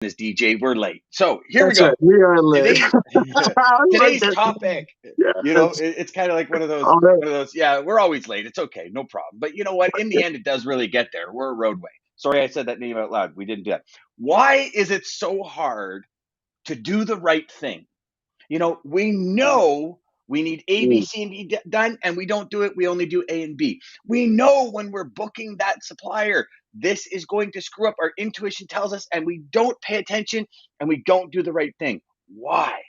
This DJ, we're late. So here we That's go. right. We are late. Today's topic, Yeah, it's kind of like one of all right. those, yeah, we're always late. It's okay, no problem. But you know what? In the end, it does really get there. We're a roadway. Sorry, I said that name out loud. We didn't do that. Why is it so hard to do the right thing? We know we need A, B, Mm. C, and D done, and we don't do it. We only do A and B. We know when we're booking that supplier, this is going to screw up. Our intuition tells us, and we don't pay attention and we don't do the right thing. Why?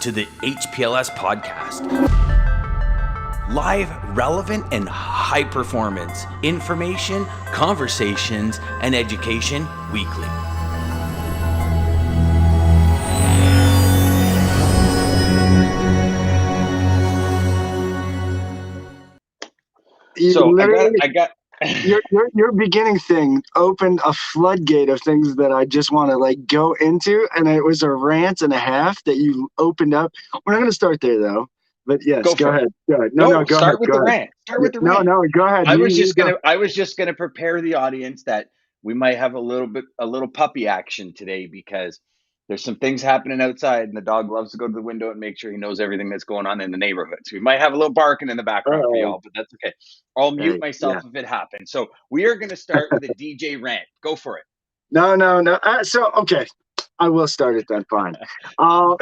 To the HPLS podcast. Live, relevant, and high performance information, conversations, and education weekly. You So literally, I got. your beginning thing opened a floodgate of things that I just want to like go into, and it was a rant and a half that you opened up. We're not going to start there though, but yes, Go go for it. ahead. Go ahead. No, No, go ahead. start with Go the ahead. rant. Start Yeah, with the no, rant. no, go ahead. You go. I was just gonna prepare the audience that we might have a little puppy action today because there's some things happening outside and the dog loves to go to the window and make sure he knows everything that's going on in the neighborhood. So we might have a little barking in the background for Uh-oh. y'all, but that's okay. I'll mute Hey, myself yeah. if it happens. So we are gonna start with a DJ rant. Go for it. No, no, no. So okay, I will start it then. Fine. Um,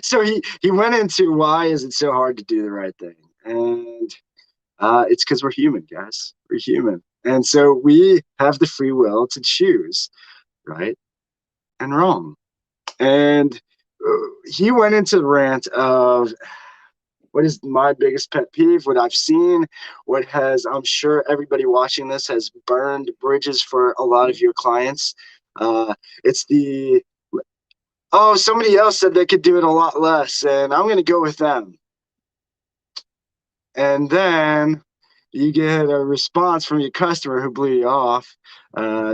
so he went into why is it so hard to do the right thing, and it's because we're human, guys. We're human, and so we have the free will to choose right and wrong. And he went into the rant of what is my biggest pet peeve, what I've seen, what has, I'm sure everybody watching this has burned bridges for a lot of your clients. It's the, oh, somebody else said they could do it a lot less, and I'm going to go with them. And then you get a response from your customer who blew you off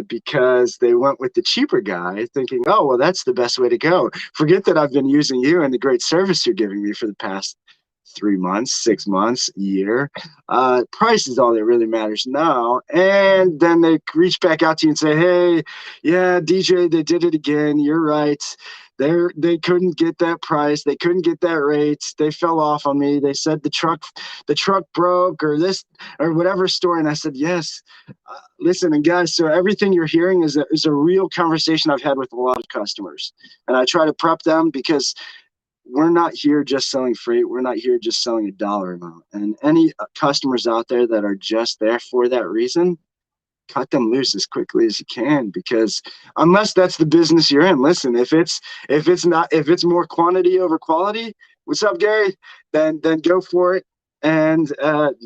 because they went with the cheaper guy thinking, oh, well, that's the best way to go. Forget that I've been using you and the great service you're giving me for the past 3 months, 6 months, a year. Price is all that really matters now. And then they reach back out to you and say, hey, yeah, DJ, they did it again. You're right. They couldn't get that price. They couldn't get that rate. They fell off on me. They said the truck broke or this or whatever story. And I said, yes. Listen, and guys, so everything you're hearing is a real conversation I've had with a lot of customers. And I try to prep them because we're not here just selling freight. We're not here just selling a dollar amount. And any customers out there that are just there for that reason, cut them loose as quickly as you can, because unless that's the business you're in, listen, if it's more quantity over quality, what's up, Gary? Then go for it and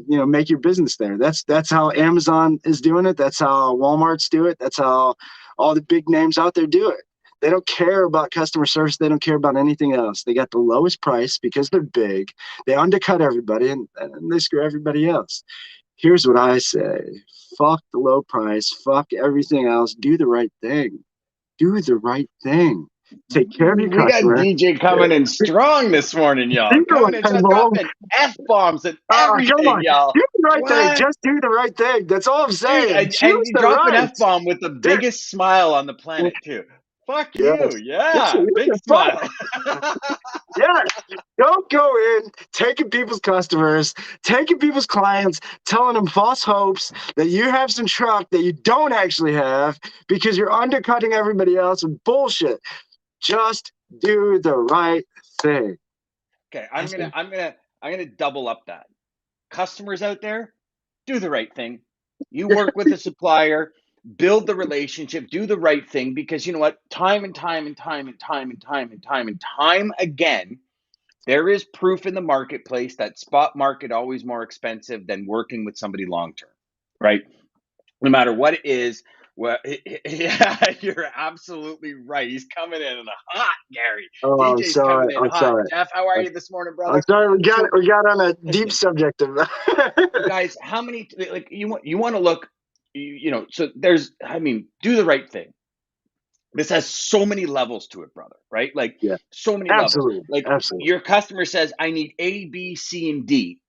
make your business there. That's how Amazon is doing it. That's how Walmart's do it. That's how all the big names out there do it. They don't care about customer service. They don't care about anything else. They got the lowest price because they're big. They undercut everybody and they screw everybody else. Here's what I say. Fuck the low price. Fuck everything else. Do the right thing. Do the right thing. Take care of your We got customer. DJ coming in strong this morning, y'all. Do Coming it, in, just Penfold. dropping F-bombs and Come everything, on. y'all. Do the right thing. What? Just do the right thing. That's all I'm Dude, saying. and Choose you the drop an right. F-bomb with the Dude, biggest smile on the planet, too. Fuck you. yes. Yeah, big Listen, fuck. smile. Yes. Don't go in taking people's customers, taking people's clients, telling them false hopes that you have some truck that you don't actually have because you're undercutting everybody else with bullshit. Just do the right thing. Okay, I'm gonna double up that. Customers out there, do the right thing. You work with a supplier, build the relationship, do the right thing, because you know what? Time and time and time and time and time and time and time again, there is proof in the marketplace that spot market always more expensive than working with somebody long term, right? No matter what it is. Well, yeah, you're absolutely right. He's coming in hot, Gary. Oh, I'm DJ's sorry. coming in I'm hot. sorry. Jeff, how are I'm, you this morning, I'm brother? sorry. So We got on a deep listen, subject of that. guys, how many like you want to look, so there's, do the right thing. This has so many levels to it, brother, right? Like Yeah, so many levels. absolutely. Like Absolutely. your customer says, I need A, B, C, and D,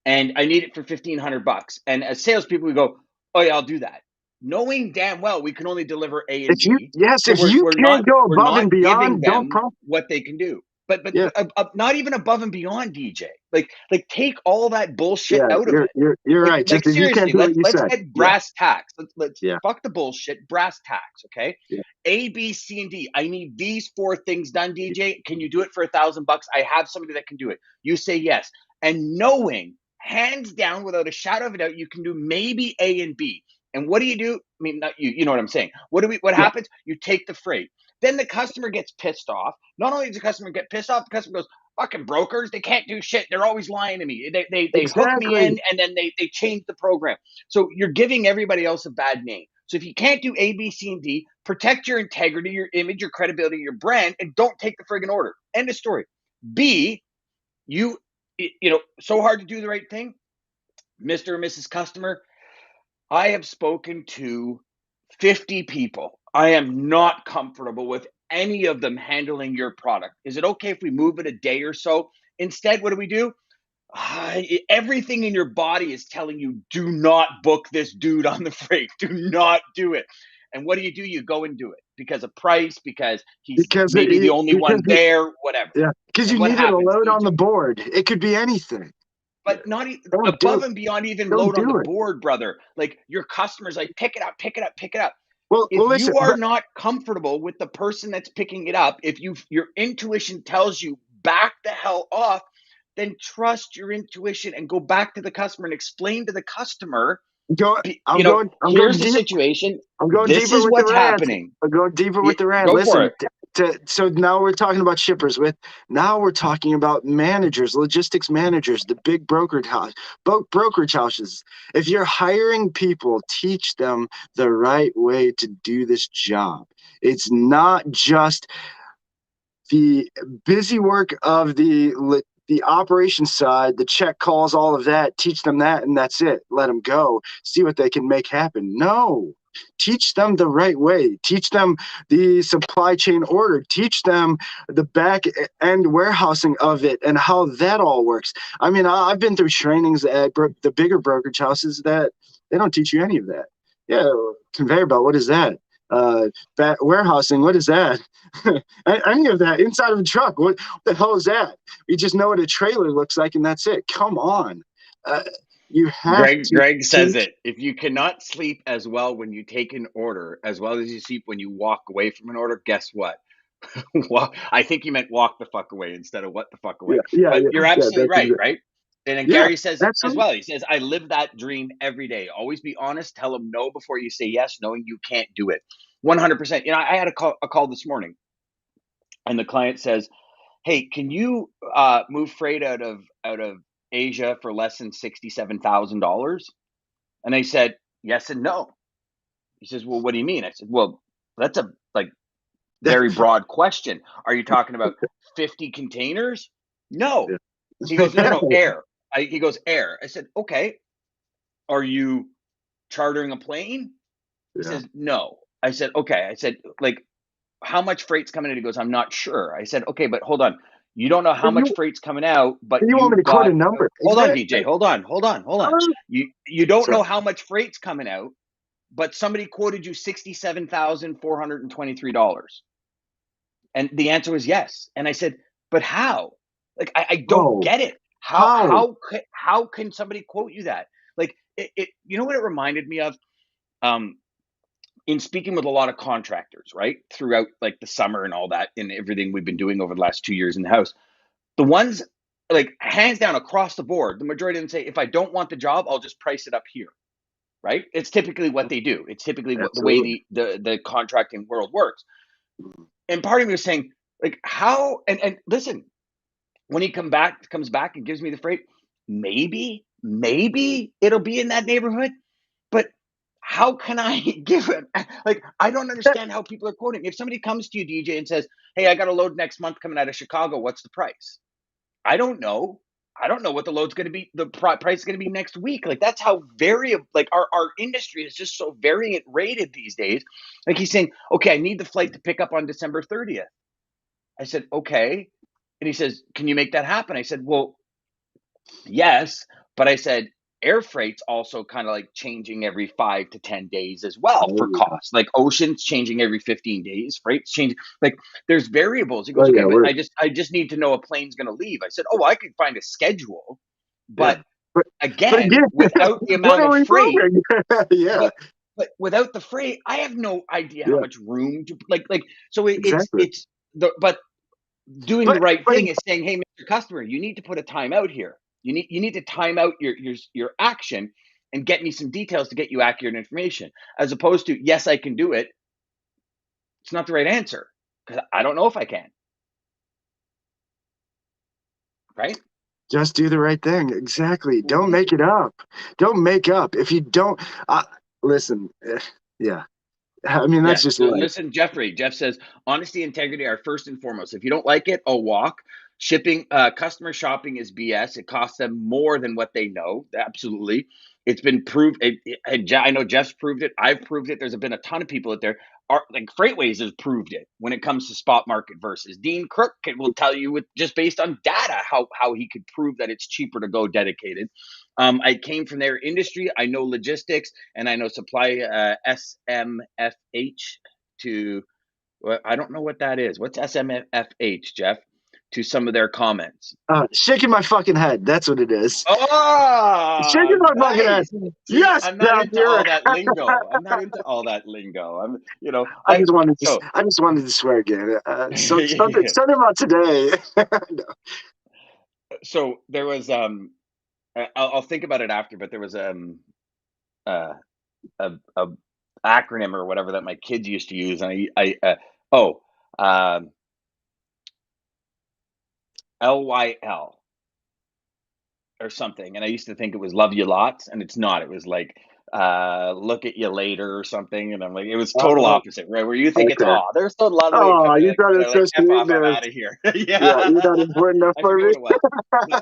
and I need it for $1,500. And as salespeople, we go, oh yeah, I'll do that. knowing damn well we can only deliver A and If you, B. yes, So if you can't go we're above and not giving beyond, don't them prompt. what they can do. But Yeah, not even above and beyond, DJ. Like take all that bullshit yeah, out of it. you're right. Just Like if you can't seriously, do what you let's said. get Yeah, brass tacks. Let's yeah, fuck the bullshit. Brass tacks, okay? yeah. A, B, C, and D. I need these four things done, DJ. Can you do it for $1,000? I have somebody that can do it. You say yes. And knowing, hands down, without a shadow of a doubt, you can do maybe A and B. And what do? I mean, not you, you know what I'm saying. What Yeah. happens? You take the freight. Then the customer gets pissed off. Not only does the customer get pissed off, the customer goes, fucking brokers, they can't do shit. They're always lying to me. They hook me Exactly. in and then they change the program. So you're giving everybody else a bad name. So if you can't do A, B, C, and D, protect your integrity, your image, your credibility, your brand, and don't take the friggin' order. End of story. B, you so hard to do the right thing, Mr. or Mrs. Customer. I have spoken to 50 people. I am not comfortable with any of them handling your product. Is it okay if we move it a day or so? Instead, what do? Everything in your body is telling you, do not book this dude on the freight. Do not do it. And what do? You go and do it because of price, because he's Because maybe the only one there, whatever. yeah, because And you what needed a happens, load on the DJ? board. It could be anything. But not Don't above do and beyond even don't load on the do it. board, brother. Like your customers, like pick it up, pick it up, pick it up. Well, If listen, you are not comfortable with the person that's picking it up, if your intuition tells you back the hell off, then trust your intuition and go back to the customer and explain to the customer, go. I'm going here's the deep. situation. I'm going This deeper is with the what's rant. happening. I'm going deeper with the rant. Go for Listen, it. so now we're talking about shippers. Now we're talking about managers, logistics managers, the big brokerage houses. If you're hiring people, teach them the right way to do this job. It's not just the busy work of the operations side, the check calls, all of that. Teach them that, and that's it. Let them go. See what they can make happen. No, teach them the right way. Teach them the supply chain order. Teach them the back end warehousing of it and how that all works. I mean, I've been through trainings at the bigger brokerage houses that they don't teach you any of that. Yeah, conveyor belt. What is that? Warehousing. What is that? Any of that inside of a truck. What the hell is that? You just know what a trailer looks like, and that's it. Come on. Uh, you have to Greg says teach. it. If you cannot sleep as well when you take an order, as well as you sleep when you walk away from an order, guess what? Well, I think you meant walk the fuck away instead of what the fuck Yeah, away. yeah, But yeah, you're yeah. absolutely That's right, exactly. right? And then Yeah, Gary says it as absolutely. well. He says, I live that dream every day. Always be honest. Tell them no before you say yes, knowing you can't do it. 100%. I had a call this morning, and the client says, hey, can you move freight out of Asia for less than $67,000? And I said, yes and no. He says, well, what do you mean? I said, well, that's a very broad question. Are you talking about 50 containers? No. He goes, no, no, air. He goes, air. I said, okay. Are you chartering a plane? He Yeah. says, no. I said, okay. I said, like, how much freight's coming in? He goes, I'm not sure. I said, okay, but hold on. You don't know how And much freight's coming out, but you want me you've to quote a got, number? hold on, Exactly. DJ, hold on. You don't Sorry. know how much freight's coming out, but somebody quoted you $67,423. And the answer was yes. And I said, but how? Like, I don't Oh, get it. how? How can somebody quote you that? Like you know what it reminded me of? Um, in speaking with a lot of contractors, right? Throughout like the summer and all that and everything we've been doing over the last 2 years in the house. The ones like hands down across the board, the majority of them say, if I don't want the job, I'll just price it up here. Right? It's typically what they do. It's typically what the way Absolutely. the contracting world works. And part of me was saying, like, how and listen, when he comes back and gives me the freight, maybe it'll be in that neighborhood, but how can I give it? Like, I don't understand how people are quoting. If somebody comes to you, DJ, and says, hey, I got a load next month coming out of Chicago, what's the price? I don't know. I don't know what the load's going to be. The price is going to be next week. Like that's how variable. Like our industry is just so variant rated these days. Like he's saying, okay, I need the flight to pick up on December 30th. I said, okay, and he says, can you make that happen? I said, well, yes, but I said, air freight's also kind of like changing every 5 to 10 days as well Oh for yeah. cost. Like ocean's changing every 15 days, freight's changing. Like there's variables. He Oh goes, okay, yeah. but We're I just need to know a plane's going to leave. I said, oh, I could find a schedule, yeah. but But again, again, without the what amount are of we freight, moving? Yeah. but without the freight, I have no idea how Yeah. much room to like. So Exactly. it's the but doing the But right but thing is saying, hey, Mr. Customer, you need to put a timeout here. You need to time out your action and get me some details to get you accurate information, as opposed to yes, I can do it. It's not the right answer because I don't know if I can. Right? just do the right thing. Exactly. Don't Mm-hmm. make it up. Don't make up. If you don't, listen. Yeah. I mean, Yeah. that's just So life. listen, Jeffrey. Jeff says honesty, integrity are first and foremost. If you don't like it, I'll walk. Shipping, customer shopping is BS. It costs them more than what they know. Absolutely, it's been proved. I know Jeff's proved it. I've proved it. There's been a ton of people out there. Are like Freightways has proved it when it comes to spot market versus Dean Crook will tell you with just based on data how he could prove that it's cheaper to go dedicated. I came from their industry. I know logistics and I know supply SMFH to, well, I don't know what that is. What's SMFH, Jeff? To some of their comments. Shaking my fucking head. That's what it is. Oh, Shaking my fucking head. nice. See, Yes, I'm not Jeff, into you're all right. that lingo. I'm not into all that lingo. I'm, I just wanted to. so I just wanted to swear again. Something. yeah. Something about today. So there was I'll think about it after, but there was uh a acronym or whatever that my kids used to use, and oh um LYL or something, and I used to think it was love you lots, and it's not. It was like look at you later or something, and I'm like, it was total Oh, opposite, right? Where you think it's okay. they're so lovely, Oh, you thought it and was I'm so like, F sweet, off, I'm man. out of here. Yeah, Yeah, you're not important enough I for forget me. what it was, but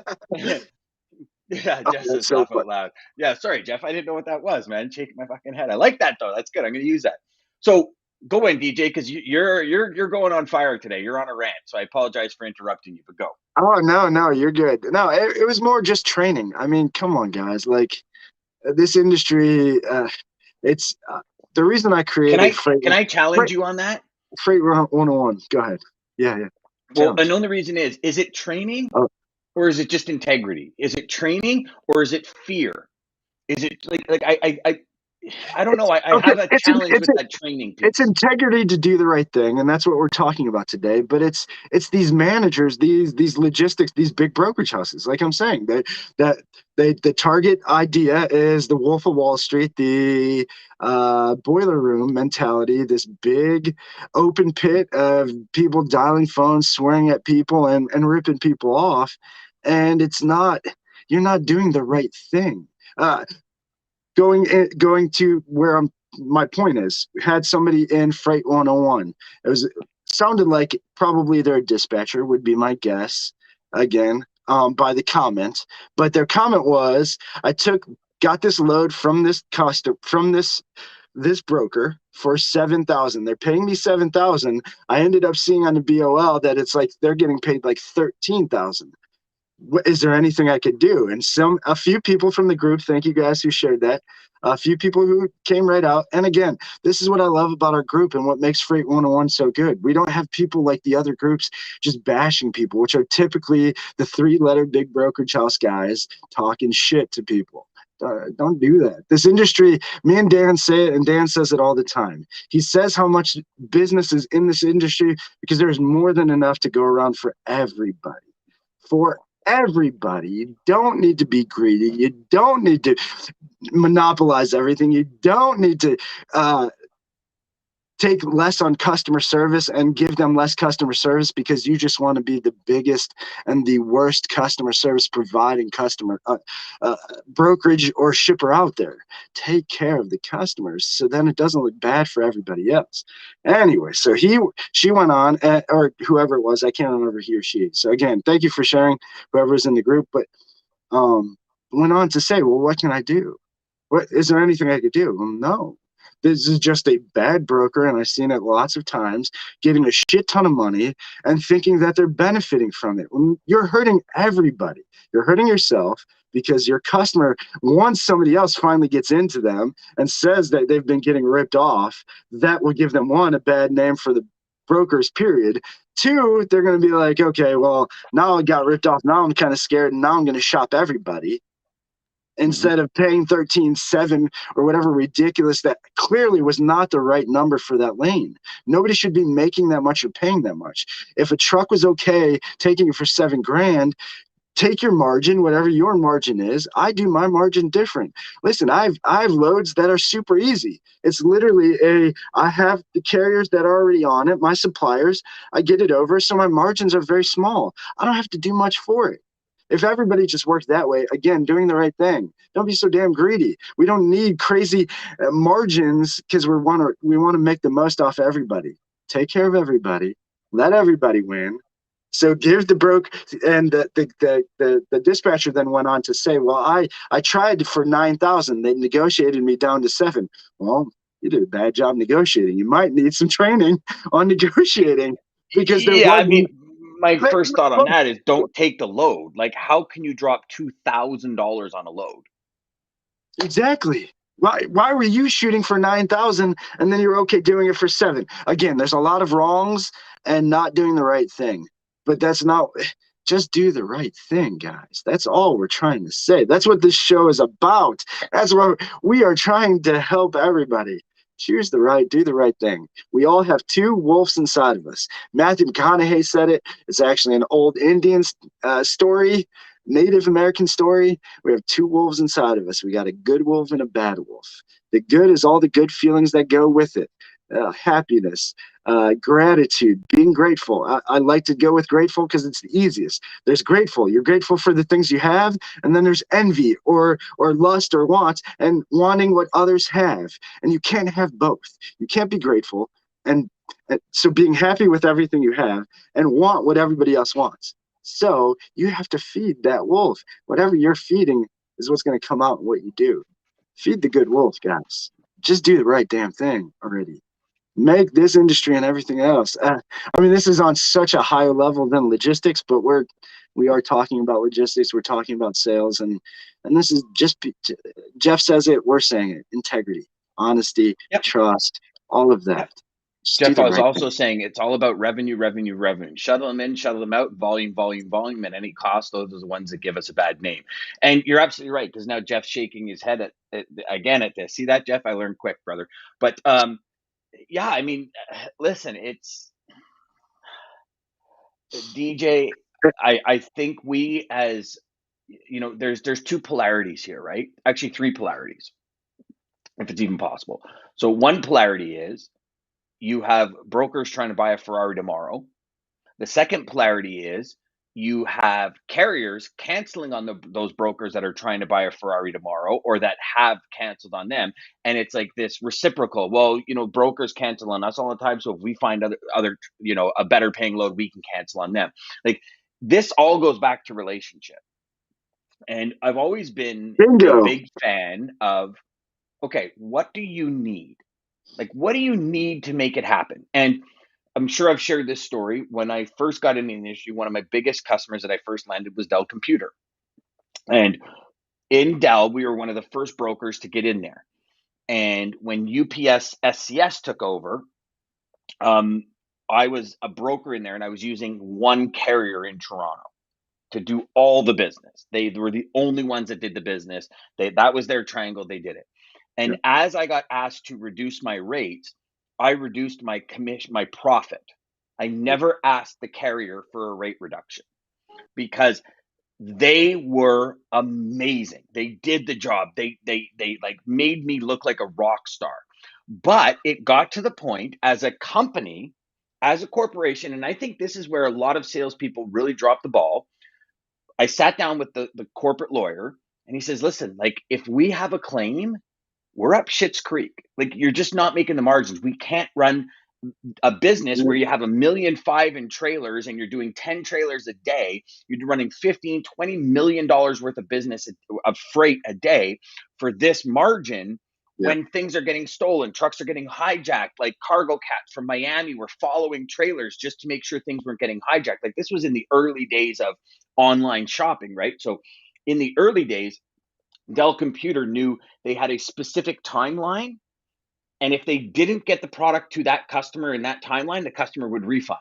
yeah, Oh, Jeff that's says so laugh fun. out loud. Yeah, sorry, Jeff, I didn't know what that was, man. Shaking my fucking head. I like that though. That's good. I'm going to use that. So go in, DJ, because you're going on fire today. You're on a rant, so I apologize for interrupting you. But go. Oh no, no, you're good. No, it was more just training. I mean, come on, guys. Like this industry, it's the reason I Can created I can I challenge Freight you on that? Freight 101. Go ahead. Yeah, yeah. Well, Challenge. another reason is it training Oh, or is it just integrity? Is it training or is it fear? Is it like I don't know. I okay. have a challenge with that training It's piece. integrity to do the right thing, and that's what we're talking about today. But it's these managers, these logistics, these big brokerage houses. Like I'm saying, the target idea is the Wolf of Wall Street, the boiler room mentality, this big open pit of people dialing phones, swearing at people, and ripping people off, and it's not. You're not doing the right thing. Going to where my point is, we had somebody in Freight 101. It sounded like probably their dispatcher would be my guess again, by the comment, but their comment was, got this load from this broker for 7,000. They're paying me 7,000. I ended up seeing on the BOL that it's like they're getting paid like 13,000. Is there anything I could do? And a few people from the group, thank you guys who shared that. A few people who came right out. And again, this is what I love about our group and what makes Freight 101 so good. We don't have people like the other groups just bashing people, which are typically the three-letter big brokerage house guys talking shit to people. Don't do that. This industry, me and Dan say it, and Dan says it all the time. He says how much business is in this industry because there's more than enough to go around for everybody. For everybody. You don't need to be greedy. You don't need to monopolize everything. You don't need to take less on customer service and give them less customer service because you just want to be the biggest and the worst customer service providing customer brokerage or shipper out there. Take care of the customers so then it doesn't look bad for everybody else. Anyway, so she went on, or whoever it was, I can't remember, he or she. So again, thank you for sharing, whoever's in the group, but um went on to say, well, what can I do? What is there anything I could do? Well, no. This is just a bad broker, and I've seen it lots of times, getting a shit ton of money and thinking that they're benefiting from it. When you're hurting everybody. You're hurting yourself, because your customer, once somebody else finally gets into them and says that they've been getting ripped off, that will give them, one, a bad name for the brokers, period. Two, they're going to be like, okay, well, now I got ripped off. Now I'm kind of scared. And now I'm going to shop everybody Mhm. instead of paying 13.7 or whatever ridiculous that clearly was not the right number for that lane. Nobody should be making that much or paying that much. If a truck was okay taking it for 7 grand, take your margin, whatever your margin is. I do my margin different. Listen, I've loads that are super easy. It's literally I have the carriers that are already on it, my suppliers. I get it over, so my margins are very small. I don't have to do much for it. If everybody just worked that way, again, doing the right thing. Don't be so damn greedy. We don't need crazy margins because we want to make the most off everybody. Take care of everybody. Let everybody win. So give the broke, and the dispatcher then went on to say, well, I tried for 9,000. They negotiated me down to 7. Well, you did a bad job negotiating. You might need some training on negotiating because there Yeah, I mean, wasn't. my first thought on that is don't take the load. Like, how can you drop $2,000 on a load? Exactly. Why were you shooting for 9,000 and then you're okay doing it for 7? Again, there's a lot of wrongs and not doing the right thing. But that's not, just do the right thing, guys. That's all we're trying to say. That's what this show is about. That's what we are trying to help everybody. Do the right thing. We all have two wolves inside of us. Matthew McConaughey said it. It's actually an old Indian story, Native American story. We have two wolves inside of us. We got a good wolf and a bad wolf. The good is all the good feelings that go with it. Happiness, gratitude, being grateful. I like to go with grateful because it's the easiest. There's grateful. You're grateful for the things you have, and then there's envy or lust or want and wanting what others have. And you can't have both. You can't be grateful and so being happy with everything you have and want what everybody else wants. So you have to feed that wolf. Whatever you're feeding is what's going to come out in what you do. Feed the good wolf, guys. Just do the right damn thing already. Make this industry and everything else. I mean, this is on such a higher level than logistics, but we are talking about logistics. We're talking about sales, and this is just Jeff says it. We're saying it. Integrity, honesty, Yep. trust, all of Yep. that. Just do Jeff, the I was right thing. also saying it's all about revenue, revenue, revenue. Shuttle them in, shuttle them out, volume, volume, volume, at any cost. Those are the ones that give us a bad name. And you're absolutely right, because now Jeff's shaking his head again at this. See that, Jeff? I learned quick, brother. But yeah, I mean, listen, it's DJ. I think we as there's two polarities here, right? Actually, three polarities, if it's even possible. So one polarity is you have brokers trying to buy a Ferrari tomorrow. The second polarity is you have carriers canceling on those brokers that are trying to buy a Ferrari tomorrow or that have canceled on them. And it's like this reciprocal. Well, brokers cancel on us all the time. So if we find other, a better paying load, we can cancel on them. Like this all goes back to relationship. And I've always been a Bingo. big fan of, okay, what do you need? Like, what do you need to make it happen? And I'm sure I've shared this story. When I first got in the industry, one of my biggest customers that I first landed was Dell Computer. And in Dell, we were one of the first brokers to get in there. And when UPS SCS took over, um, I was a broker in there and I was using one carrier in Toronto to do all the business. They were the only ones that did the business. That was their triangle. They did it. Yeah. And as I got asked to reduce my rates, I reduced my commission, my profit. I never asked the carrier for a rate reduction because they were amazing. They did the job. They like made me look like a rock star. But it got to the point as a company, as a corporation, and I think this is where a lot of salespeople really drop the ball. I sat down with the corporate lawyer and he says, listen, like if we have a claim, we're up shit's creek. Like you're just not making the margins. We can't run a business where you have 1.5 million in trailers and you're doing 10 trailers a day. You're running 15-20 million dollars worth of business of freight a day for this margin Yeah. when things are getting stolen, trucks are getting hijacked, like cargo cats from Miami were following trailers just to make sure things weren't getting hijacked. Like this was in the early days of online shopping, right? So in the early days, Dell Computer knew they had a specific timeline. And if they didn't get the product to that customer in that timeline, the customer would refund.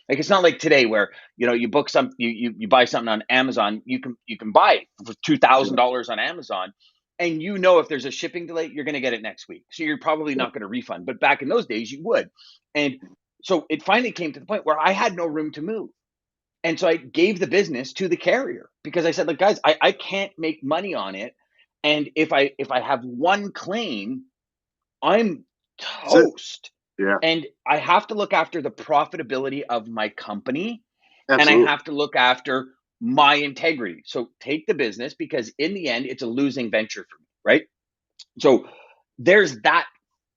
Like, it's not like today where, you book you buy something on Amazon, you can buy it for Yeah. $2,000 on Amazon, and if there's a shipping delay, you're going to get it next week. So you're probably Yeah. not going to refund. But back in those days, you would. And so it finally came to the point where I had no room to move. And so I gave the business to the carrier because I said, like, guys, I can't make money on it. And if I have one claim, I'm That's it. toast. Yeah. And I have to look after the profitability of my company, and I Absolutely. have to look after my integrity. So take the business, because in the end, it's a losing venture for me, right? So there's that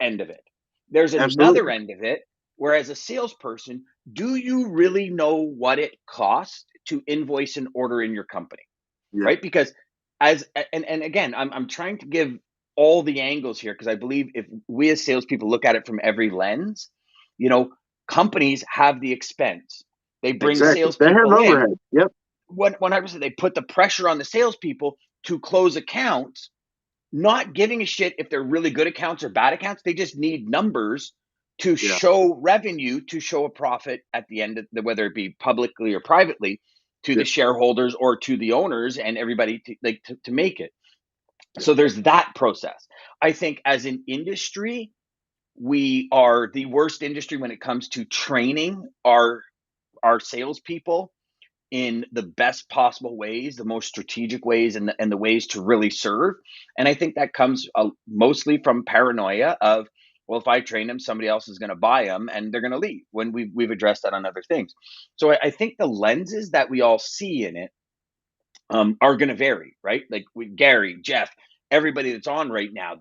end of it. There's another Absolutely. end of it where, as a salesperson, do you really know what it costs to invoice an order in your company? Yeah. Right? Because and again, I'm trying to give all the angles here, because I believe if we as salespeople look at it from every lens, you know, companies have the expense. They bring Exactly. They have salespeople in. overhead. Yep. 100%, they put the pressure on the salespeople to close accounts, not giving a shit if they're really good accounts or bad accounts. They just need numbers to Yeah. show revenue, to show a profit at the end of whether it be publicly or privately, to Yeah. the shareholders or to the owners and everybody to make it. Yeah. So there's that process. I think as an industry, we are the worst industry when it comes to training our salespeople in the best possible ways, the most strategic ways, and the ways to really serve. And I think that comes mostly from paranoia of, well, if I train them, somebody else is going to buy them and they're going to leave. When we've addressed that on other things. So I think the lenses that we all see in it are going to vary, right? Like with Gary, Jeff, everybody that's on right now,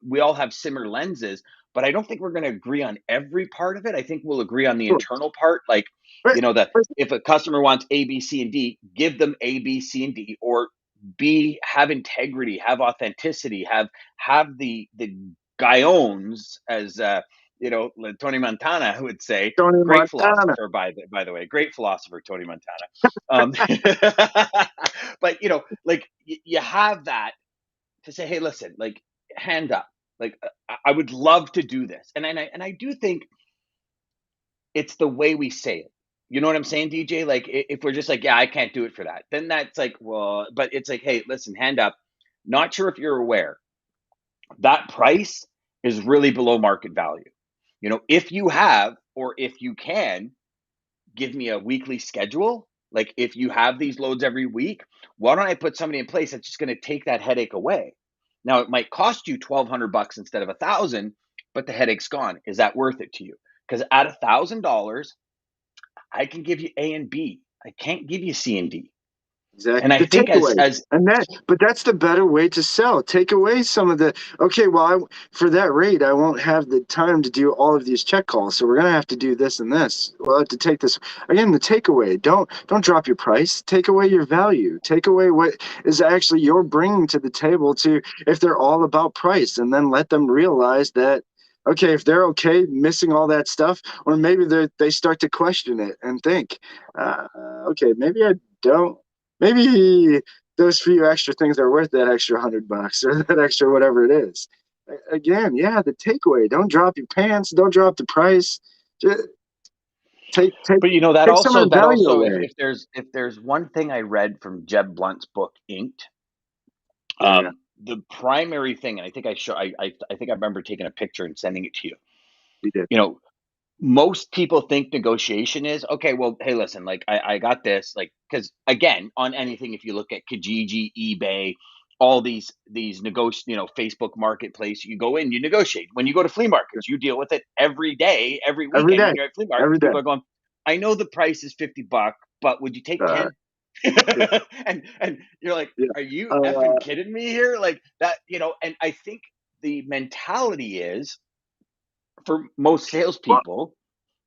we all have similar lenses, but I don't think we're going to agree on every part of it. I think we'll agree on the Sure. internal part, like, But, that but if a customer wants A, B, C, and D, give them A, B, C, and D, or have integrity, have authenticity, have the guiones, as Tony Montana would say. Tony Great Montana. philosopher, by the way, great philosopher, Tony Montana. Um, but like you have that to say, hey, listen, like, hand up, like, I would love to do this, and I do think it's the way we say it. You know what I'm saying, DJ? Like, if we're just like, yeah, I can't do it for that, then that's like, well, but it's like, hey, listen, hand up. Not sure if you're aware that price is really below market value. If you have, or if you can, give me a weekly schedule. Like, if you have these loads every week, why don't I put somebody in place that's just going to take that headache away? Now, it might cost you $1,200 instead of 1,000, but the headache's gone. Is that worth it to you? Because at $1,000, I can give you A and B. I can't give you C and D. Exactly. And I The think as takeaway. as But that's the better way to sell. Take away some of the, okay, well, for that rate, I won't have the time to do all of these check calls. So we're going to have to do this and this. We'll have to take this. Again, the takeaway. Don't drop your price. Take away your value. Take away what is actually you're bringing to the table to, if they're all about price, and then let them realize that, okay, if they're okay missing all that stuff, or maybe they start to question it and think, okay, maybe I don't. Maybe those few extra things are worth that extra $100 or that extra whatever it is. Again, yeah, the takeaway. Don't drop your pants. Don't drop the price. Just take take but that take some also of the that value also away. if there's one thing I read from Jeb Blunt's book Inked, Yeah, the primary thing, and I think I think I remember taking a picture and sending it to you. we did. You know, most people think negotiation is okay. Well, hey, listen, like, I got this, like, because again, on anything, if you look at Kijiji, eBay, all these Facebook Marketplace, you go in, you negotiate. When you go to flea markets, you deal with it every day, every Every weekend. day, When you're at flea every markets, day. people are going, I know the price is $50, but would you take Uh, 10? yeah, and you're like, yeah. are you effing Uh, kidding me here? Like that, and I think the mentality is, for most well, salespeople,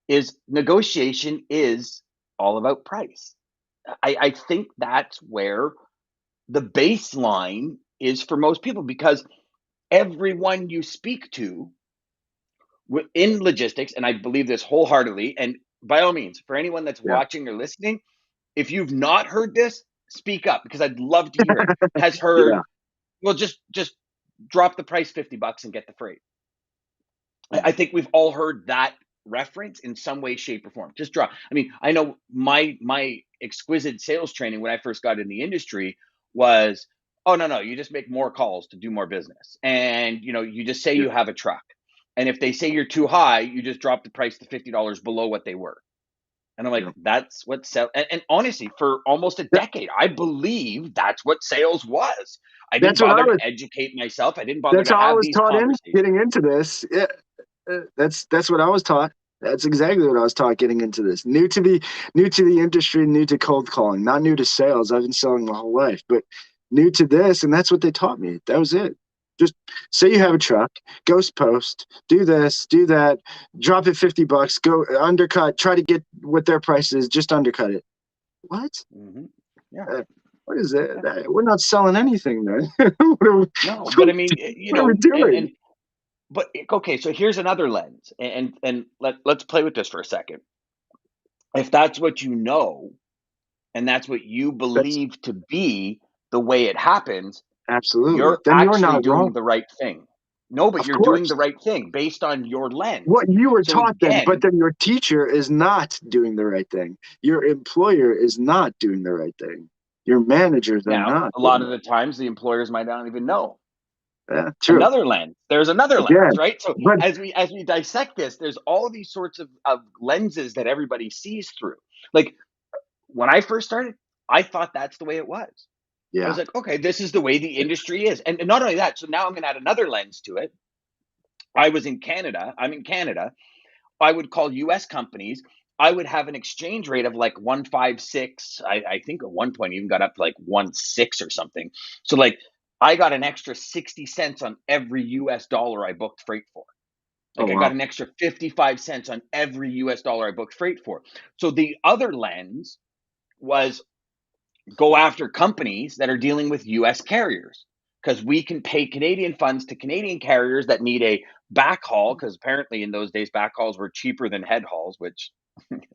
is negotiation is all about price. I think that's where the baseline is for most people, because everyone you speak to in logistics, and I believe this wholeheartedly, and by all means, for anyone that's yeah, watching or listening, if you've not heard this, Speak up, because I'd love to hear it. Has Yeah. heard, well, just drop the price $50 and get the freight. I think we've all heard that reference in some way, shape, or form. Just drop. I mean, I know my exquisite sales training when I first got in the industry was, oh no, you just make more calls to do more business, and you just say Yeah. you have a truck, and if they say you're too high, you just drop the price to $50 below what they were. And I'm like, Yeah. that's what sales. And honestly, for almost a That, decade, I believe that's what sales was. I didn't that's what I bother to was. educate myself. I didn't bother That's to how I have was these taught in conversations. getting into this. Yeah. That's what I was taught. That's exactly what I was taught getting into this. New to the industry, new to cold calling, not new to sales. I've been selling my whole life, but new to this, and that's what they taught me. That was it. Just say you have a truck, ghost post, do this, do that, drop it $50, go undercut, try to get what their price is, just undercut it. What? Hmm. Yeah. Uh, what is it? Yeah. We're not selling anything then. what, are we, No, but I mean, what are we and doing? but okay, so here's another lens, and let's play with this for a second. If that's what you know, and that's what you That's believe to be the way it happens, absolutely. you're Then you're actually not wrong. doing the right thing. No, but Of you're doing course. the right thing based on your lens. What you were So taught then, but again, then your teacher is not doing the right thing. Your employer is not doing the right thing. Your managers are now not a lot doing of it. the times the employers might not even know. Yeah, true. Another lens. There's another lens, Again, right? So but as we dissect this, there's all of these sorts of lenses that everybody sees through. Like when I first started, I thought that's the way it was. I yeah, was like, okay, this is the way the industry is. And not only that, so now I'm going to add another lens to it. I was in Canada. I'm in Canada. I would call US companies. I would have an exchange rate of like 156. I think at one point even got up to like 1.6 or something. So like I got an extra 60 cents on every US dollar I booked freight for. oh Like I got wow, an extra 55 cents on every US dollar I booked freight for. So the other lens was go after companies that are dealing with US carriers, because we can pay Canadian funds to Canadian carriers that need a backhaul, because apparently in those days backhauls were cheaper than head hauls, which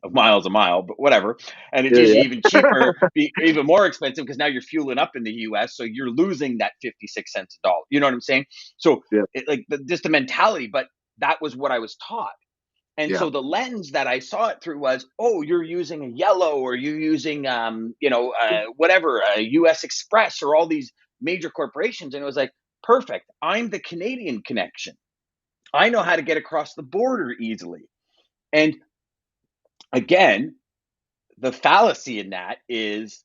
a mile, but whatever. And it's yeah, usually yeah, even cheaper, even more expensive, because now you're fueling up in the US, so you're losing that 56 cents a dollar. You know what I'm saying? So yeah, like just the mentality, but that was what I was taught. And yeah, so the lens that I saw it through was, oh, you're using a Yellow, or you're using, whatever, a US Express, or all these major corporations. And it was like, perfect. I'm the Canadian connection. I know how to get across the border easily. And again, the fallacy in that is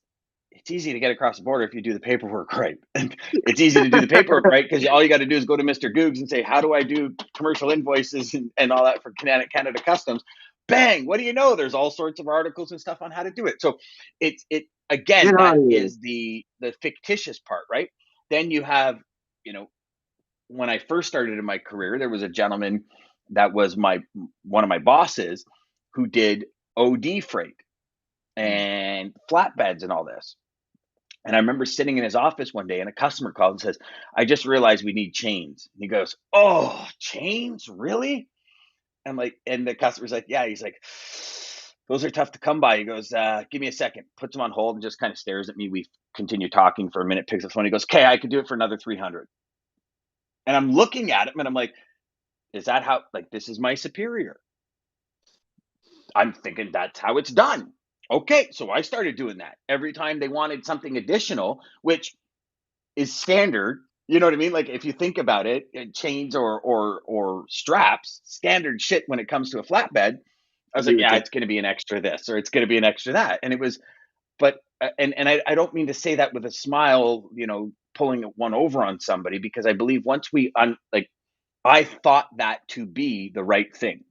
it's easy to get across the border if you do the paperwork right. And it's easy to do the paperwork right because all you got to do is go to Mr. Googs and say, how do I do commercial invoices and all that for Canada Customs? Bang! What do you know? There's all sorts of articles and stuff on how to do it. So it get again, out that of here. is the fictitious part, right? Then you have, you know, when I first started in my career, there was a gentleman that was my one of my bosses who did OD freight and flatbeds and all this. And I remember sitting in his office one day and a customer called and says, I just realized we need chains. And he goes, oh, chains? Really? I'm like, and the customer's like, yeah. He's like, those are tough to come by. He goes, give me a second, puts him on hold and just kind of stares at me. We continue talking for a minute, picks up the phone. He goes, okay, I could do it for another 300. And I'm looking at him and I'm like, is that how, like, this is my superior? I'm thinking that's how it's done. Okay. So I started doing that every time they wanted something additional, which is standard. You know what I mean? Like if you think about it, chains or straps, standard shit when it comes to a flatbed. I was like, You would yeah, think. it's going to be an extra this or it's going to be an extra that, and it was. But and I don't mean to say that with a smile, pulling one over on somebody, because I believe once like I thought that to be the right thing.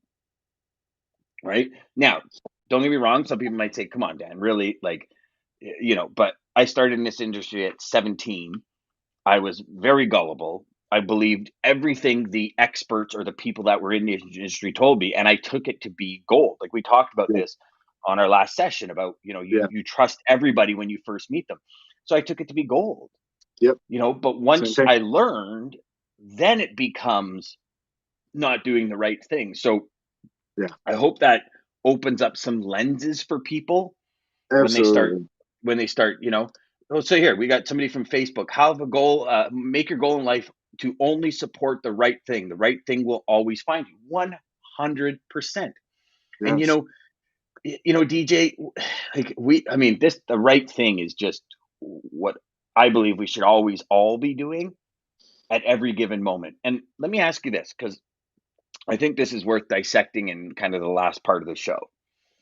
Right now, don't get me wrong. Some people might say, "Come on, Dan, really?" Like, But I started in this industry at 17. I was very gullible. I believed everything the experts or the people that were in the industry told me, and I took it to be gold. Like we talked about Yeah, this on our last session about, yeah, you trust everybody when you first meet them. So I took it to be gold, yep, but same once thing. I learned, then it becomes not doing the right thing. So Yeah, I hope that opens up some lenses for people when they start absolutely. when they start, Oh, so here we got somebody from Facebook. Have a goal, make your goal in life to only support the right thing. The right thing will always find you. 100%. And Yes. DJ, I mean, the right thing is just what I believe we should always all be doing at every given moment. And let me ask you this, because I think this is worth dissecting in kind of the last part of the show.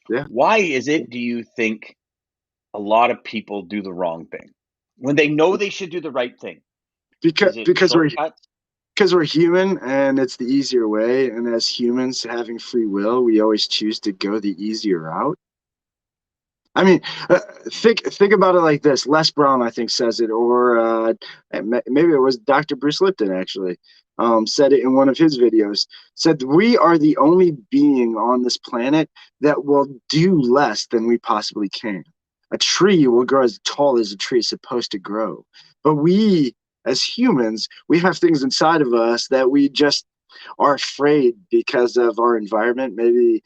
Yeah. Why is it, do you think, a lot of people do the wrong thing when they know they should do the right thing? Because Is it because we're shortcuts? because we're human and it's the easier way. And as humans having free will, we always choose to go the easier route. I mean, think about it like this. Les Brown, I think, says it, or maybe it was Dr. Bruce Lipton actually said it in one of his videos. Said we are the only being on this planet that will do less than we possibly can. A tree will grow as tall as a tree is supposed to grow, but we, as humans, we have things inside of us that we just are afraid because of our environment. Maybe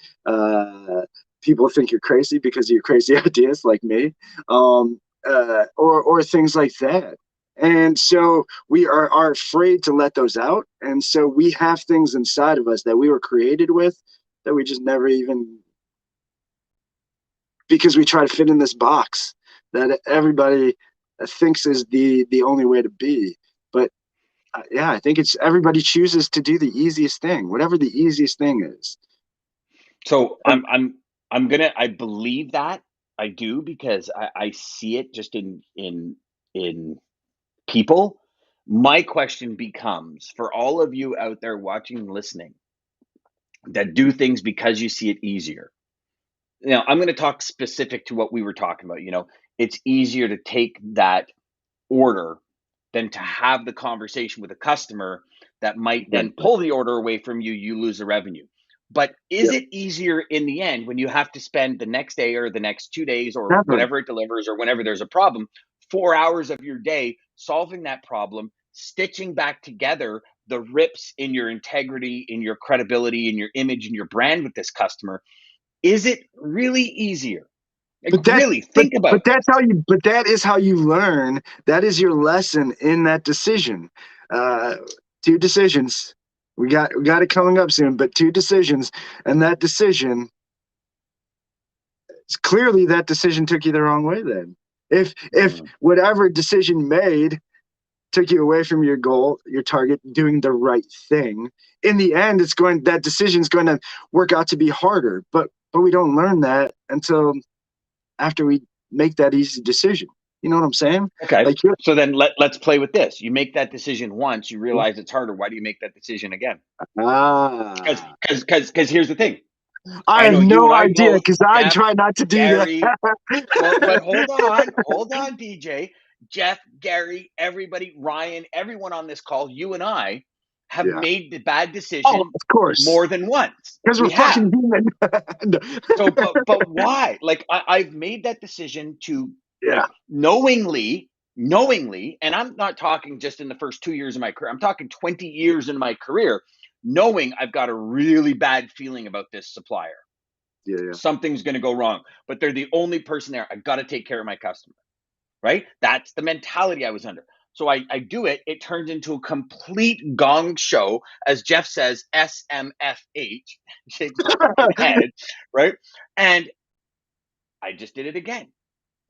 people think you're crazy because of your crazy ideas, like me, or things like that. And so we are afraid to let those out. And so we have things inside of us that we were created with that we just never even, because we try to fit in this box that everybody thinks is the only way to be. But yeah, I think it's everybody chooses to do the easiest thing, whatever the easiest thing is. So And I believe that. I do, because I see it just in people. My question becomes, for all of you out there watching and listening that do things because you see it easier. Now, I'm going to talk specific to what we were talking about. It's easier to take that order than to have the conversation with a customer that might then exactly. pull the order away from you. You lose the revenue. But is Yep. it easier in the end when you have to spend the next day or the next 2 days or Never. whenever it delivers or whenever there's a problem, 4 hours of your day solving that problem, stitching back together the rips in your integrity, in your credibility, in your image, in your brand with this customer? Is it really easier? Like, But that really think about this. but that is how you learn. That is your lesson in that decision. Uh, two decisions. We got it coming up soon, but two decisions, and that decision, clearly that decision took you the wrong way then. If Mm. whatever decision made took you away from your goal, your target, doing the right thing, in the end that decision's going to work out to be harder. But we don't learn that until after we make that easy decision. You know what I'm saying? Okay. Like you're, So then let's play with this. You make that decision once, you realize it's harder. Why do you make that decision again? Because ah, because because here's the thing. I I have know you no and I idea both, because I Jeff, try not to do Gary. Well, but that. hold on, DJ. Jeff, Gary, everybody, Ryan, everyone on this call, you and I have Yeah. made the bad Oh, decision of course, more than once. because we're We have. fucking human. No. So, but why? Like, I've made that decision to, Yeah. knowingly, and I'm not talking just in the first 2 years of my career. I'm talking 20 years in my career, knowing I've got a really bad feeling about this supplier. Yeah. Yeah. Something's going to go wrong, but they're the only person there. I've got to take care of my customer, right? That's the mentality I was under. So I do it. It turns into a complete gong show, as Jeff says, SMFH, shake my fucking head, right? And I just did it again.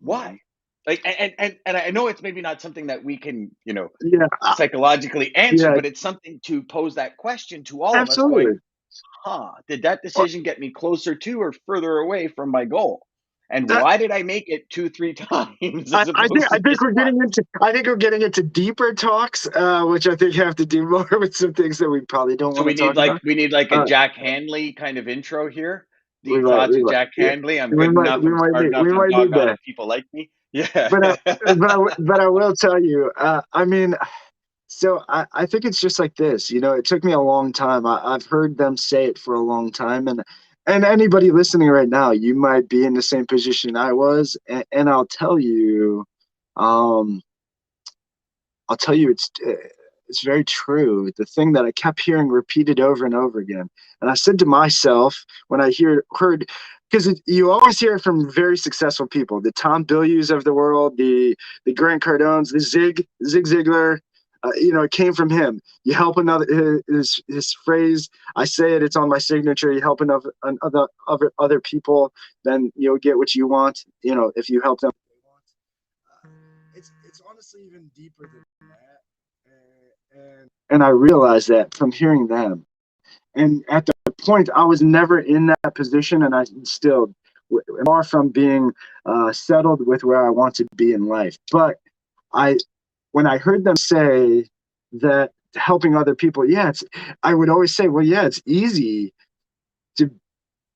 Why? Mhm. Like, and I know it's maybe not something that we can, Yeah. psychologically answer, Yeah. but it's something to pose that question to all of us, going, Absolutely. did that decision get me closer to or further away from my goal? And That why did I make it 2, 3 times as I opposed to think just once? I think we're getting into deeper talks, which I think have to do more with some things that we probably don't So want to talk about. we need like a Uh, Jack Hanley kind of intro here. Deep we thoughts with might, Jack yeah, Hanley. I'm good enough. I'm smart enough. we I'm might need doggone that. it. People like me. Yeah. But I will tell you. So I think it's just like this. It took me a long time. I've heard them say it for a long time, and anybody listening right now, you might be in the same position I was, and um, I'll tell you, it's it's very true. The thing that I kept hearing repeated over and over again. And I said to myself when I heard, because you always hear it from very successful people, the Tom Billius of the world, the Grant Cardones, the Zig Ziglar. It came from him. You help another. His phrase, I say it. It's on my signature. You help other people, then you'll get what you want. If you help them. It's honestly even deeper than that. And I realized that from hearing them. And at the point, I was never in that position, and I still far from being settled with where I want to be in life. But when I heard them say that helping other people, I would always say, well, yeah, it's easy to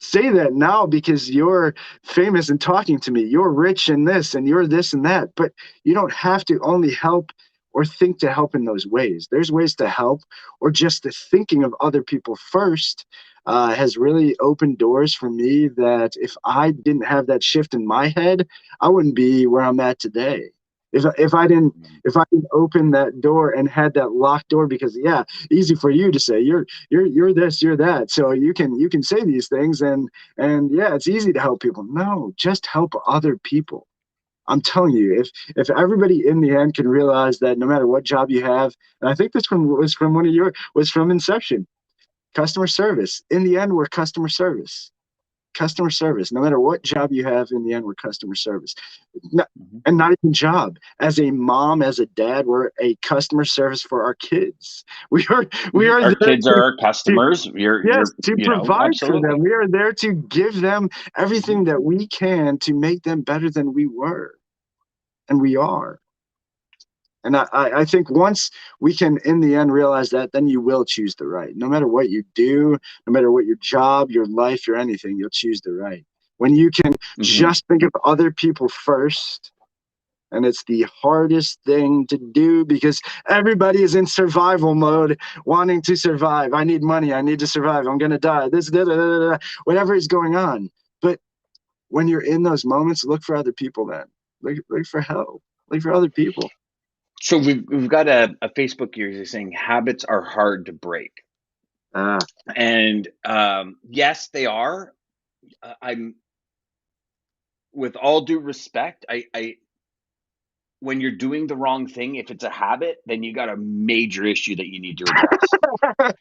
say that now because you're famous and talking to me. You're rich in this and you're this and that, but you don't have to only help or think to help in those ways. There's ways to help, or just the thinking of other people first has really opened doors for me that if I didn't have that shift in my head, I wouldn't be where I'm at today. If I didn't open that door and had that locked door, because easy for you to say you're this, you're that, so you can say these things and it's easy to help people. No, just help other people. I'm telling you, if everybody in the end can realize that no matter what job you have, and I think this was from Inception, customer service. In the end, we're customer service. Customer service. No matter what job you have, in the end, we're customer service. And not even job. As a mom, as a dad, we're a customer service for our kids. We are our kids are our customers. To provide absolutely. for them. We are there to give them everything that we can to make them better than we were. And we are. And I think once we can, in the end, realize that, then you will choose the right. No matter what you do, no matter what your job, your life, your anything, you'll choose the right. When you can just think of other people first, and it's the hardest thing to do because everybody is in survival mode, wanting to survive. I need money. I need to survive. I'm going to die. Whatever is going on. But when you're in those moments, look for other people then. Look for help. Look for other people. So we've got a Facebook user saying habits are hard to break. And yes, they are. I'm, with all due respect, I when you're doing the wrong thing, if it's a habit, then you got a major issue that you need to address.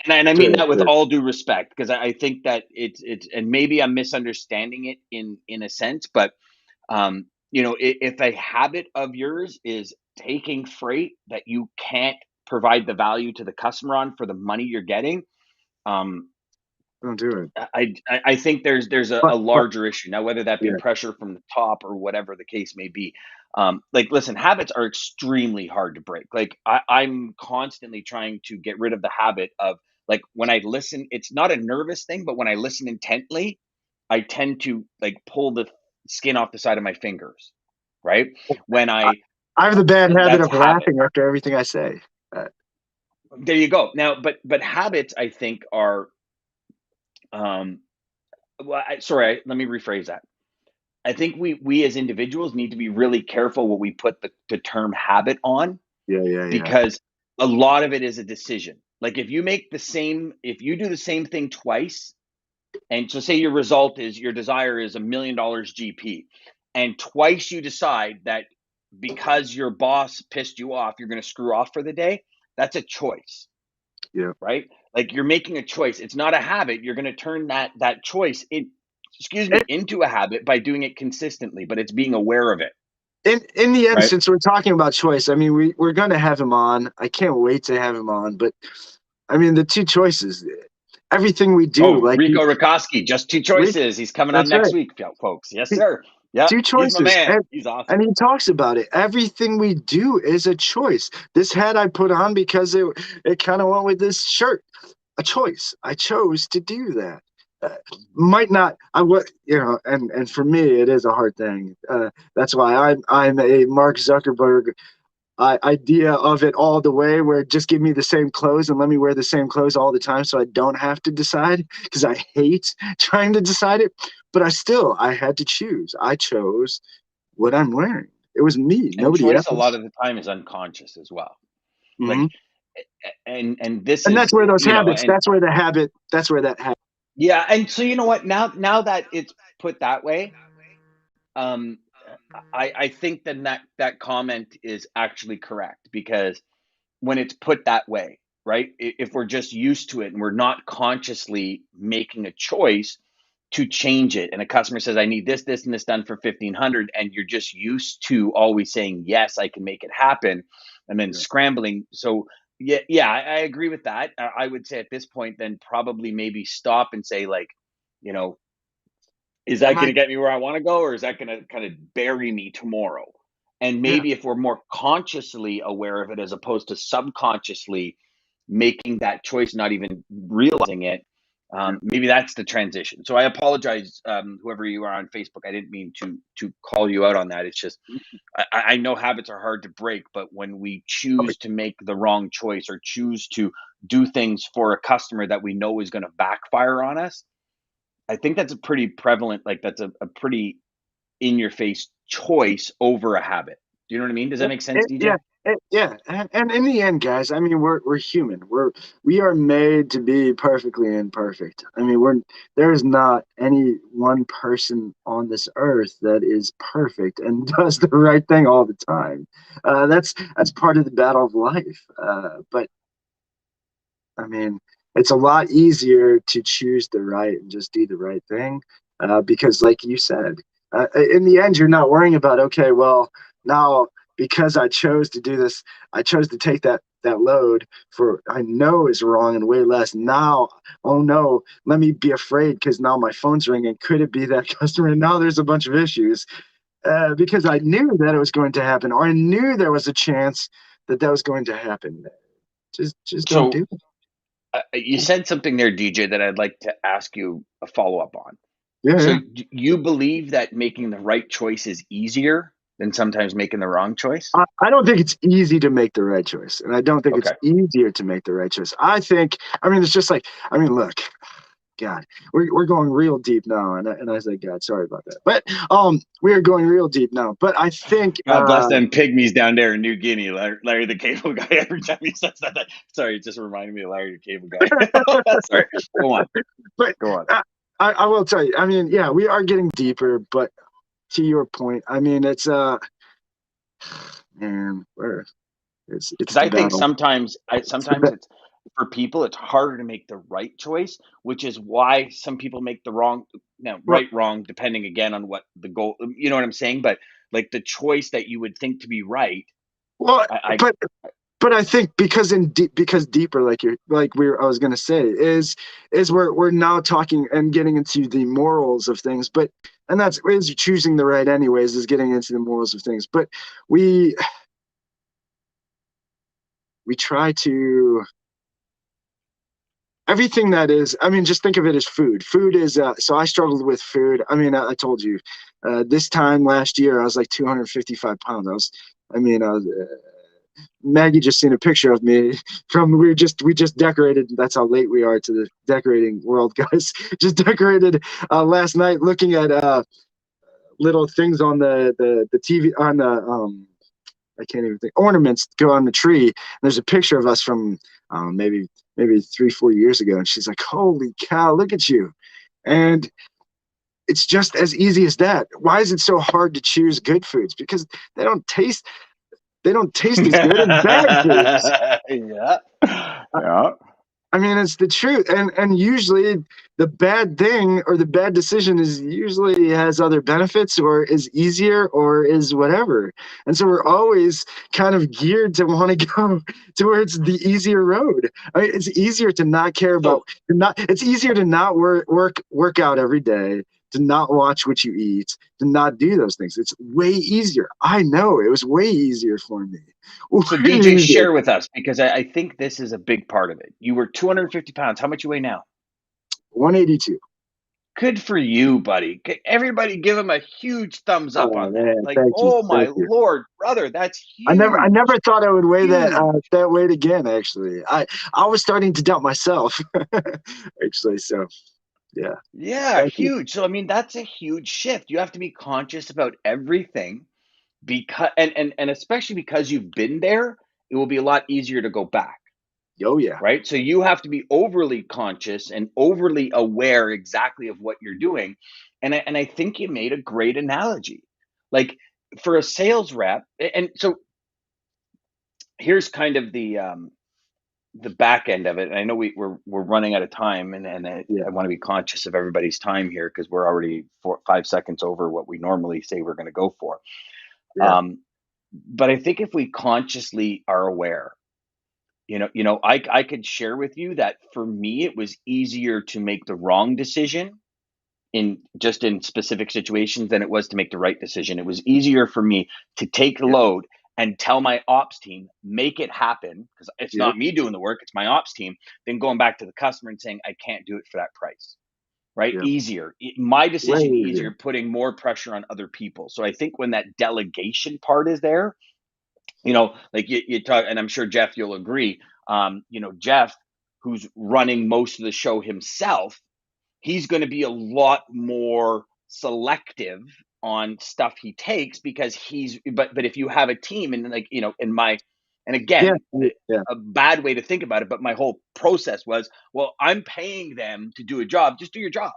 And I mean that with all due respect, because I think that it's and maybe I'm misunderstanding it in a sense, but if a habit of yours is taking freight that you can't provide the value to the customer on for the money you're getting, don't do it. I think there's a larger issue now, whether that be pressure from the top or whatever the case may be. Listen, habits are extremely hard to break. I'm constantly trying to get rid of the habit of, when I listen, it's not a nervous thing, but when I listen intently, I tend to pull the skin off the side of my fingers, right? When I have the bad habit of laughing after everything I say. There you go. Now, but habits, I think, are sorry, let me rephrase that. I think we as individuals need to be really careful what we put the term habit on. Because a lot of it is a decision. If you do the same thing twice, and so say your desire is $1 million GP, and twice you decide that because your boss pissed you off, you're going to screw off for the day, that's a choice. Yeah. Right? You're making a choice. It's not a habit. You're going to turn that choice into a habit by doing it consistently, but it's being aware of it. In the end, since we're talking about choice, I mean, we're going to have him on. I can't wait to have him on. But I mean, the two choices, everything we do. Rico Rikoski, just two choices. He's coming on next week, folks. Yes, sir. Yeah, two choices. He's my man. He's awesome. And he talks about it. Everything we do is a choice. This hat I put on because it kind of went with this shirt. A choice. I chose to do that. Might not, and for me it is a hard thing. That's why I'm a Mark Zuckerberg idea of it all the way, where just give me the same clothes and let me wear the same clothes all the time so I don't have to decide, because I hate trying to decide it. But I had to choose. I chose what I'm wearing. It was me, nobody else. A lot of the time is unconscious as well. Hmm. Like, and this And is, that's where those you know, habits. and That's where the habit. That's where that habit. yeah, and so you know what? Now that it's put that way, um, I think then that comment is actually correct, because when it's put that way, right? If we're just used to it and we're not consciously making a choice to change it, and a customer says, "I need this, this, and this done for 1,500," and you're just used to always saying, "Yes, I can make it happen," and then Yeah. scrambling. So yeah, yeah, I agree with that. I would say at this point, then probably maybe stop and say, like, you know, is that Am going I? to get me where I want to go, or is that going to kind of bury me tomorrow? And Yeah. maybe if we're more consciously aware of it as opposed to subconsciously making that choice, not even realizing it, Yeah. maybe that's the transition. So I apologize, whoever you are on Facebook. I didn't mean to call you out on that. It's just I know habits are hard to break, but when we Oh, choose to make the wrong choice or choose to do things for a customer that we know is going to backfire on us, I think that's a pretty prevalent, like that's a pretty in your face choice over a habit. Do you know what I mean? Does that make sense, Yeah, DJ? yeah, and in the end, guys, I mean, we're human. We are made to be perfectly imperfect. I mean, we're there's not any one person on this earth that is perfect and does the right thing all the time. That's part of the battle of life. But I mean, it's a lot easier to choose the right and just do the right thing, because, like you said, in the end, you're not worrying about, okay, well, now because I chose to do this, I chose to take that load for I know is wrong and way less. Now, oh no, let me be afraid because now my phone's ringing. Could it be that customer? And now there's a bunch of issues, because I knew that it was going to happen, or I knew there was a chance that that was going to happen. Just don't So do it. you said something there, DJ, that I'd like to ask you a follow up on. Yeah, So yeah. you believe that making the right choice is easier than sometimes making the wrong choice? I don't think it's easy to make the right choice, and I don't think it's Okay. easier to make the right choice. I mean, it's just like, I mean, look, God, we're going real deep now, and I say, God, sorry about that, but we are going real deep now. But I think, God bless them pygmies down there in New Guinea, Larry the Cable Guy. Every time he says that, sorry, it just reminded me of Larry the Cable Guy. Sorry, go on, but go on. I will tell you, I mean, yeah, we are getting deeper, but to your point, I mean, it's man, where it's Because the I think battle. sometimes, It's the it's for people, it's harder to make the right choice, which is why some people make the wrong, now well, right, wrong, depending again on what the goal. You know what I'm saying? But like the choice that you would think to be right, well, I but I think because because deeper, like you're like I was gonna say, is we're now talking and getting into the morals of things, but and that's is choosing the right anyways, is getting into the morals of things. But we we try to everything that is, I mean, just think of it as food. Food is so I struggled with food. I mean, I told you, this time last year I was like 255 pounds. I mean, I was Maggie just seen a picture of me from we just decorated. That's how late we are to the decorating world, guys. Just decorated last night, looking at little things on the TV on the I can't even think ornaments go on the tree. And there's a picture of us from maybe 3-4 years ago, and she's like, "Holy cow, look at you!" And it's just as easy as that. Why is it so hard to choose good foods? Because they don't taste they don't taste as good as bad foods. yeah, yeah. I mean, it's the truth, and usually the bad thing or the bad decision is usually has other benefits or is easier or is whatever, and so we're always kind of geared to want to go towards the easier road. I mean, it's easier to not care about So not. It's easier to not work out every day, to not watch what you eat, to not do those things. It's way easier. I know it was way easier for me. So Way DJ, easier. share with us, because I think this is a big part of it. You were 250 pounds. How much you weigh now? 182. Good for you, buddy. Everybody give him a huge thumbs up Oh on that. man, Like, thank you, oh my thank you. Lord, brother, that's I never huge. thought I would weigh Huge. that weight again. Actually, I was starting to doubt myself. Actually, so yeah, Yeah, thank you. huge. So I mean, that's a huge shift. You have to be conscious about everything, because and especially because you've been there, it will be a lot easier to go back. Oh yeah. Right? So you have to be overly conscious and overly aware exactly of what you're doing. And I think you made a great analogy. Like for a sales rep, and so here's kind of the back end of it. And I know we're running out of time, and Yeah. I want to be conscious of everybody's time here because we're already 5 seconds over what we normally say we're going to go for. Yeah. Um, but I think if we consciously are aware, I could share with you that for me, it was easier to make the wrong decision in specific situations than it was to make the right decision. It was easier for me to take the Yeah. load and tell my ops team, make it happen, because it's Yeah. not me doing the work, it's my ops team, than going back to the customer and saying, I can't do it for that price. Right? Yeah. Easier. My Way decision easier, easier. putting more pressure on other people. So I think when that delegation part is there, like you talk, and I'm sure Jeff, you'll agree. Jeff, who's running most of the show himself, he's going to be a lot more selective on stuff he takes because but if you have a team and like, and Yeah. again, Yeah. a bad way to think about it, but my whole process was, well, I'm paying them to do a job, just do your job.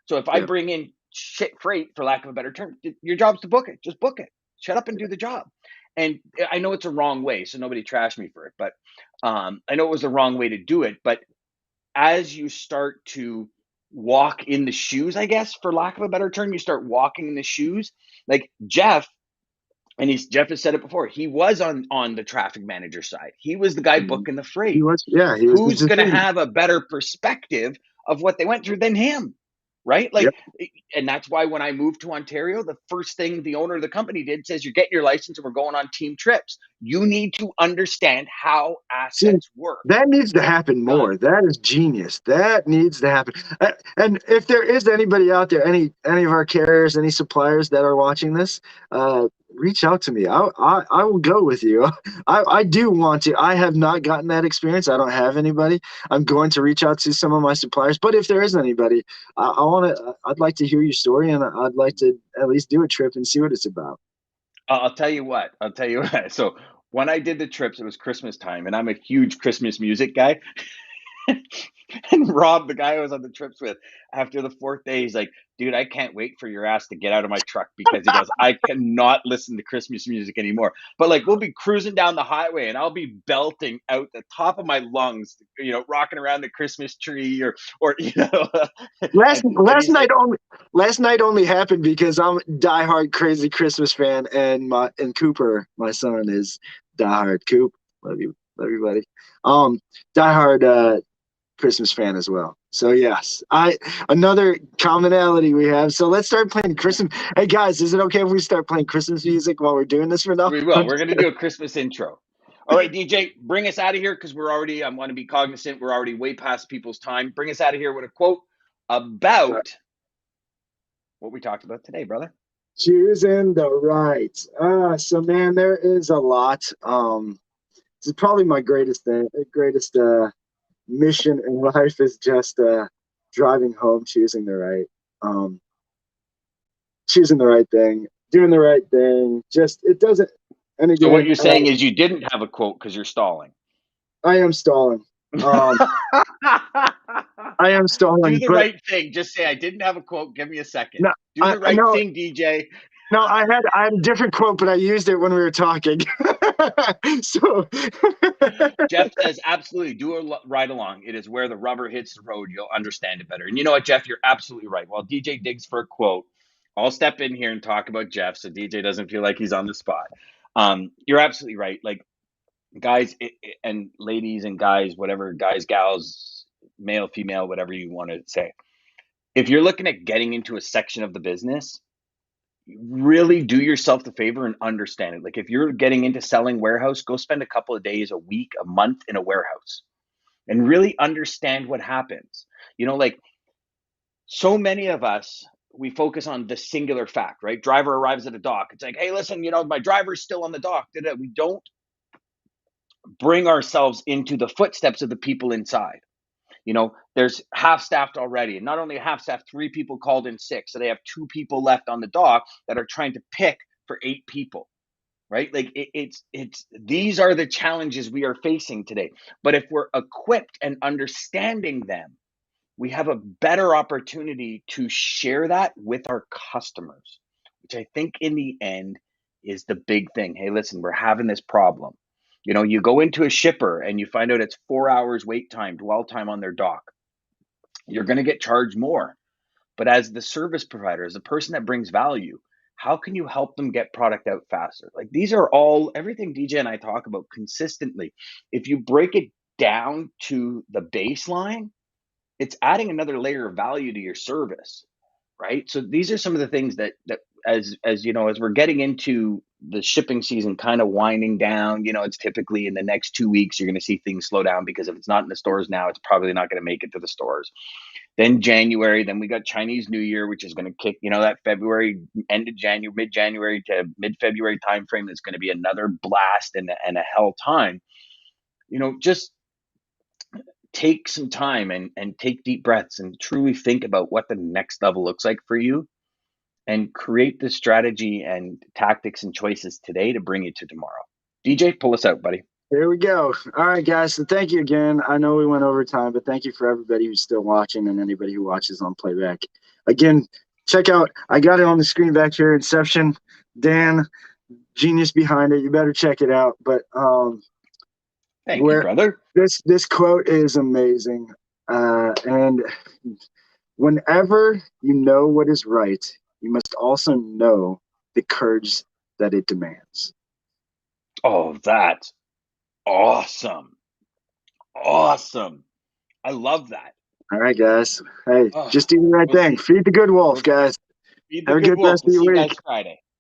So if I Yeah. bring in shit freight, for lack of a better term, your job's to book it. Just book it. Shut up and do the job. And I know it's a wrong way, so nobody trash me for it. But I know it was the wrong way to do it. But as you start to walk in the shoes, I guess, for lack of a better term, you start walking in the shoes. Like Jeff, and Jeff has said it before. He was on the traffic manager side. He was the guy Mhm. booking the He freight. was. Yeah. He was the Who's going to decision. have a better perspective of what they went through than him? Right? Yep. Like, and that's why when I moved to Ontario, the first thing the owner of the company did says, you're getting your license and we're going on team trips. You need to understand how See, assets work. that needs to happen Done. more. That is genius. That needs to happen. And if there is anybody out there, any of our carriers, any suppliers that are watching this, reach out to me. I will go with you. I do want to. I have not gotten that experience. I don't have anybody. I'm going to reach out to some of my suppliers. But if there is anybody, I want to. I'd like to hear your story, and I'd like to at least do a trip and see what it's about. I'll tell you what. I'll tell you what. So when I did the trips, it was Christmas time, and I'm a huge Christmas music guy. And Rob, the guy I was on the trips with, after the fourth day, he's like, dude, I can't wait for your ass to get out of my truck because he goes, I cannot listen to Christmas music anymore. But like, we'll be cruising down the highway and I'll be belting out the top of my lungs, rocking around the Christmas tree Last and last he's night like, only last night only happened because I'm a diehard crazy Christmas fan, and Cooper, my son, is diehard. Coop, love you, buddy. Um, diehard Christmas fan as well. So yes, I another commonality we have. So let's start playing Christmas. Hey guys, is it okay if we start playing Christmas music while we're doing this for now? we will. We're going to do a Christmas intro. All right, DJ, bring us out of here because I want to be cognizant. We're already way past people's time. Bring us out of here with a quote about what we talked about today, brother. Choosing the right. So man, there is a lot. This is probably my greatest mission in life is just driving home, um, choosing the right thing, doing the right thing. Just it doesn't. And So what again, you're saying is you didn't have a quote because you're stalling. I am stalling. Um, I am Do stalling, the but right thing. Just say I didn't have a quote. Give me a second. no, Do the right no, thing, DJ. no. I had a different quote, but I used it when we were talking. So Jeff says absolutely do a ride along. It is where the rubber hits the road. You'll understand it better. And you know what, Jeff, you're absolutely right. While DJ digs for a quote, I'll step in here and talk about Jeff so DJ doesn't feel like he's on the spot. You're absolutely right. Like guys and ladies and guys, whatever, guys, gals, male, female, whatever you want to say. If you're looking at getting into a section of the business, really do yourself the favor and understand it. Like if you're getting into selling warehouse, go spend a couple of days, a week, a month in a warehouse and really understand what happens. Like so many of us, we focus on the singular fact, right? Driver arrives at a dock. It's like, hey, listen, my driver's still on the dock. We don't bring ourselves into the footsteps of the people inside. There's half staffed already. And not only half staffed, 3 people called in sick. So they have 2 people left on the dock that are trying to pick for 8 people. right? Like it's these are the challenges we are facing today. But if we're equipped and understanding them, we have a better opportunity to share that with our customers, which I think in the end is the big thing. Hey, listen, we're having this problem. You know, you go into a shipper and you find out it's 4 hours wait time, dwell time on their dock. You're going to get charged more. But as the service provider, as the person that brings value, how can you help them get product out faster? Like these are all everything DJ and I talk about consistently. If you break it down to the baseline, it's adding another layer of value to your service, right? So these are some of the things that as you know, as we're getting into the shipping season kind of winding down, you know, it's typically in the next 2 weeks you're going to see things slow down, because if it's not in the stores now, it's probably not going to make it to the stores. Then January, then we got Chinese New Year, which is going to kick, you know, that February, end of January, mid-January to mid-February timeframe is going to be another blast and a hell time. You know, just take some time and take deep breaths and truly think about what the next level looks like for you, and create the strategy and tactics and choices today to bring you to tomorrow. DJ, pull us out, buddy. There we go. All right, guys. So thank you again. I know we went over time, but thank you for everybody who's still watching and anybody who watches on playback. Again, check out, I got it on the screen back here, Inception. Dan, genius behind it. You better check it out. But Thank you, brother. This quote is amazing. And whenever you know what is right, you must also know the courage that it demands. Oh, that's awesome. Awesome. I love that. All right, guys. Hey, Oh, just do the right thing. Feed the good wolf, guys. Feed the Have a good good wolf. rest We'll of your see you week. guys Friday.